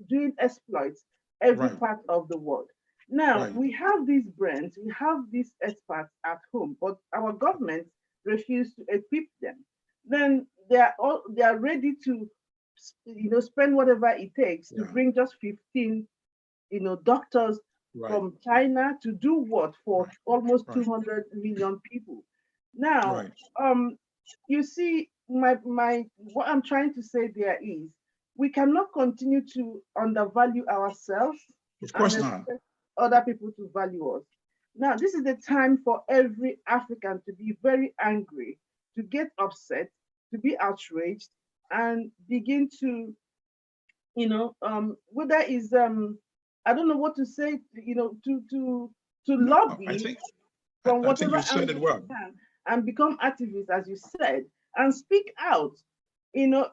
doing exploits every part of the world. Now, we have these brands, we have these experts at home, but our government refuse to equip them. Then they are ready to, spend whatever it takes to bring just 15, doctors from China to do what for almost 200 million people. Now, you see, what I'm trying to say there is, we cannot continue to undervalue ourselves and expect other people to value us. Now, this is the time for every African to be very angry, to get upset, to be outraged, and begin to, whether is I don't know what to say, to No, lobby from I think whatever you said it angle well. you can and become activists, as you said, and speak out.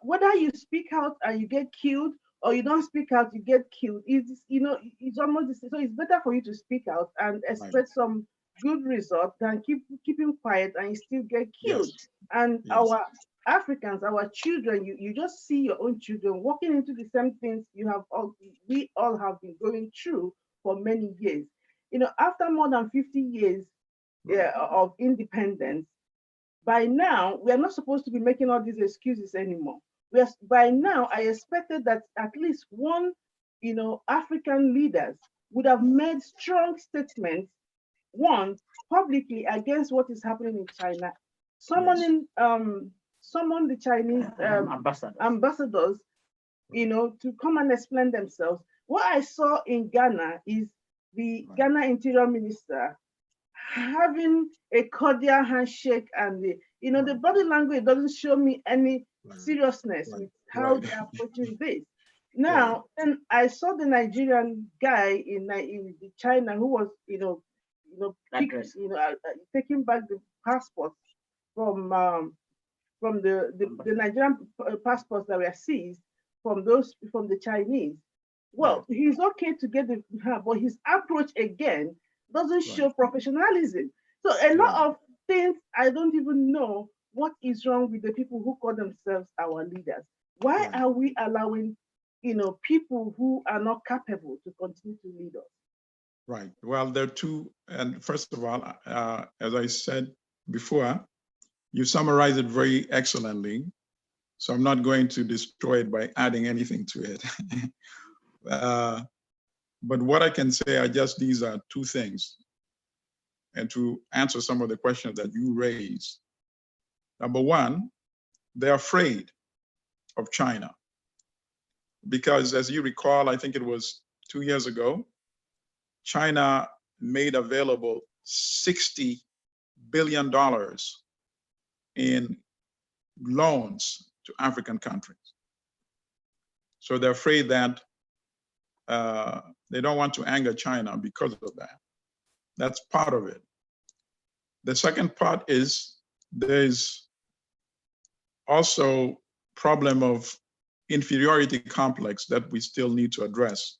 Whether you speak out and you get killed or you don't speak out, you get killed. It's almost the same. So it's better for you to speak out and expect some good result than keeping quiet and you still get killed. Yes. And Yes. our Africans, our children, you just see your own children walking into the same things we all have been going through for many years. After more than 50 years of independence, by now, we are not supposed to be making all these excuses anymore. By now, I expected that at least one, African leaders would have made strong statements, one, publicly against what is happening in China, summoning the Chinese ambassadors, to come and explain themselves. What I saw in Ghana is the Ghana Interior Minister having a cordial handshake, and the body language doesn't show me any seriousness with how they're approaching this. Now, then I saw the Nigerian guy in China who was, taking back the passport from the Nigerian passports that were seized from the Chinese. Well, he's okay to get but his approach again doesn't show professionalism. So a lot of things, I don't even know what is wrong with the people who call themselves our leaders. Why are we allowing, people who are not capable to continue to lead us? Right. Well, there are two. And first of all, as I said before, you summarized it very excellently. So I'm not going to destroy it by adding anything to it. But what I can say are just these are two things. And to answer some of the questions that you raised. Number one, they're afraid of China. Because as you recall, I think it was 2 years ago, China made available $60 billion in loans to African countries. So they're afraid that they don't want to anger China because of that. That's part of it. The second part is there's also problem of inferiority complex that we still need to address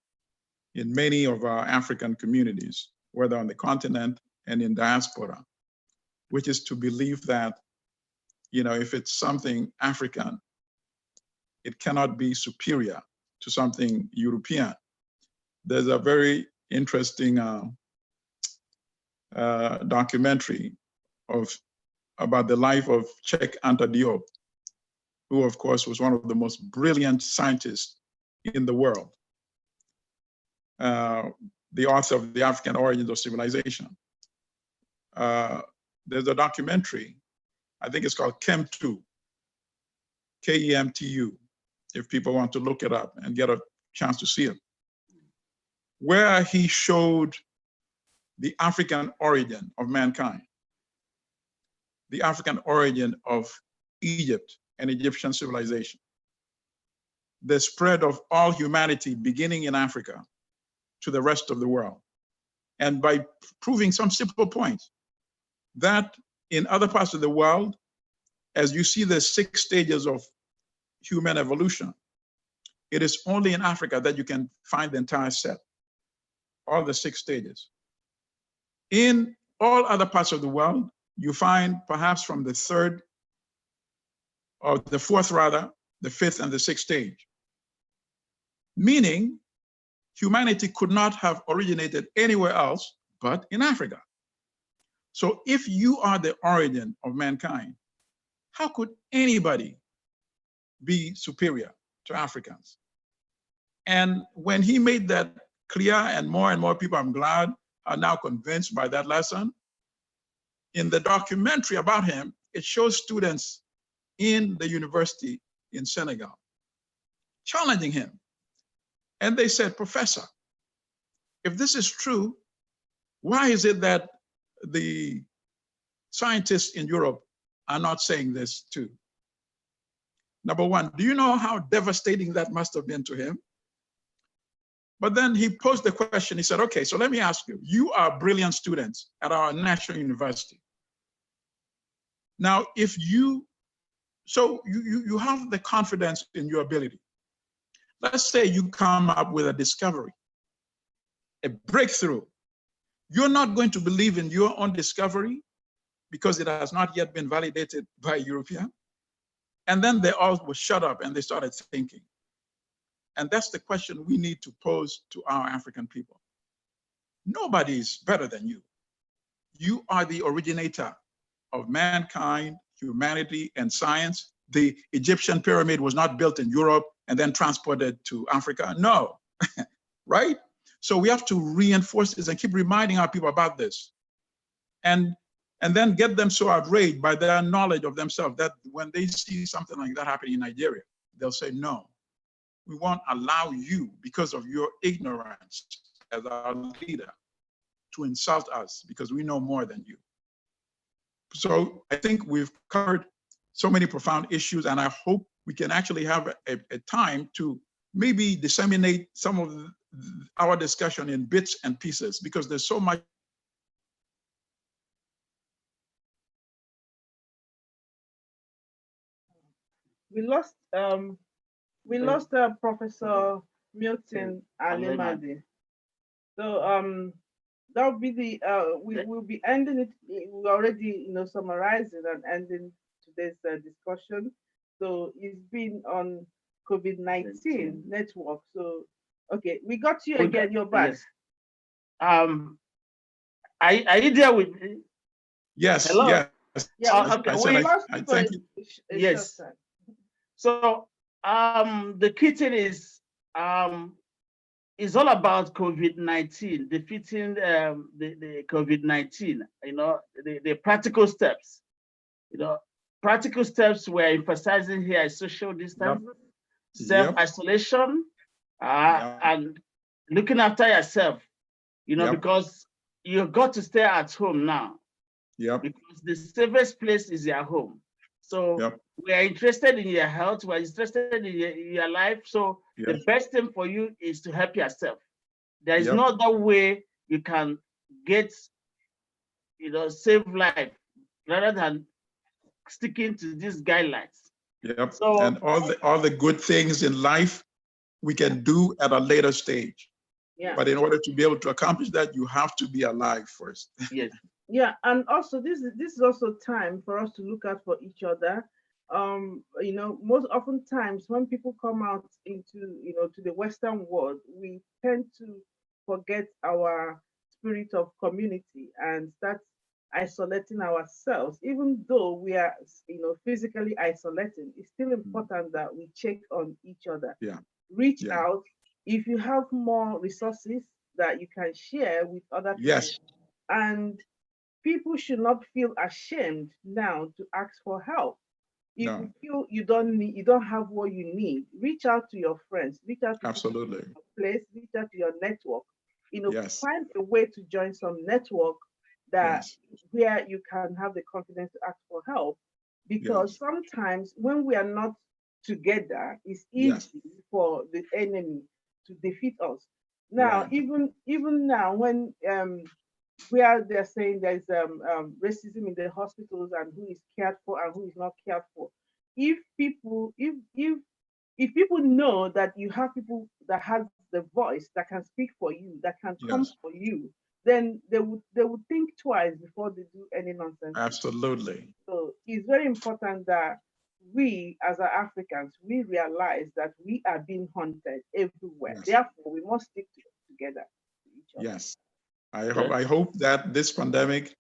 in many of our African communities, whether on the continent and in diaspora, which is to believe that, if it's something African, it cannot be superior to something European. There's a very interesting documentary about the life of Cheikh Anta Diop, who of course was one of the most brilliant scientists in the world, the author of The African Origins of Civilization. There's a documentary, I think it's called KEMTU, KEMTU, if people want to look it up and get a chance to see it, where he showed the African origin of mankind, the African origin of Egypt and Egyptian civilization, the spread of all humanity beginning in Africa to the rest of the world. And by proving some simple points, that in other parts of the world, as you see the 6 stages of human evolution, it is only in Africa that you can find the entire set, all the 6 stages. In all other parts of the world, you find perhaps from the 3rd, or the 4th rather, the 5th and the 6th stage. Meaning, humanity could not have originated anywhere else but in Africa. So if you are the origin of mankind, how could anybody be superior to Africans? And when he made that clear, and more people, I'm glad, are now convinced by that lesson, in the documentary about him, it shows students in the university in Senegal challenging him. And they said, "Professor, if this is true, why is it that the scientists in Europe are not saying this too?" Number one, do you know how devastating that must have been to him? But then he posed the question, he said, okay, so let me ask you, you are brilliant students at our national university. Now, if you have the confidence in your ability. Let's say you come up with a discovery, a breakthrough. You're not going to believe in your own discovery because it has not yet been validated by European. And then they all will shut up and they started thinking. And that's the question we need to pose to our African people. Nobody is better than you. You are the originator of mankind, humanity, and science. The Egyptian pyramid was not built in Europe and then transported to Africa. No, right? So we have to reinforce this and keep reminding our people about this. And then get them so outraged by their knowledge of themselves that when they see something like that happening in Nigeria, they'll say, no, we won't allow you, because of your ignorance as our leader, to insult us because we know more than you. So I think we've covered so many profound issues, and I hope we can actually have a time to maybe disseminate some of our discussion in bits and pieces, because there's so much. We lost Professor Milton Alemade. So that'll be the we will be ending it. We're already summarizing and ending today's discussion. So it's been on COVID-19 network. So okay, we got you again. You're back. Yes. Are you there with me? Yes. Hello? Yes. Yeah. Okay. I thank you. Yes. So the key thing is all about COVID-19, defeating the COVID-19. The practical steps. Practical steps we're emphasizing here is social distance, self-isolation, and looking after yourself. Because you've got to stay at home now. Because the safest place is your home. So we are interested in your health, we're interested in your life. So the best thing for you is to help yourself. There is no other way you can get, save life rather than sticking to these guidelines. So, and all the good things in life we can do at a later stage. But in order to be able to accomplish that, you have to be alive first. Yes. Yeah, and also this is also time for us to look out for each other. Most often times when people come out into to the Western world, we tend to forget our spirit of community and start isolating ourselves. Even though we are physically isolating, it's still important that we check on each other. Reach out. If you have more resources that you can share with other people, and people should not feel ashamed now to ask for help. If you feel you don't have what you need, reach out to your friends, reach out to absolutely your place, reach out to your network. Find a way to join some network that where you can have the confidence to ask for help. Because sometimes when we are not together, it's easy for the enemy to defeat us. Now, even now, when where they're saying there's racism in the hospitals and who is cared for and who is not cared for, if people know that you have people that have the voice that can speak for you, that can come for you, then they would think twice before they do any nonsense. Absolutely. So it's very important that we, as Africans, we realize that we are being hunted everywhere. Therefore, we must stick together to each other. Yes. I hope that this pandemic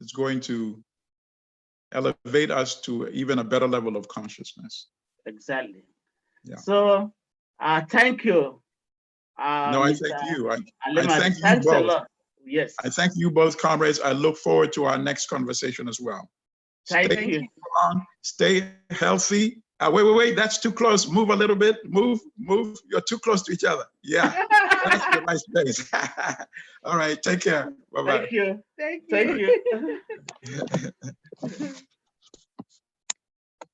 is going to elevate us to even a better level of consciousness. Exactly. So thank you. No, I thank you. I thank you Thanks both. A lot. Yes. I thank you both, comrades. I look forward to our next conversation as well. Thank you. Strong, stay healthy. Wait, that's too close. Move a little bit. Move. You're too close to each other. Yeah, that's a nice place. All right, take care. Bye-bye. Thank you. Thank you.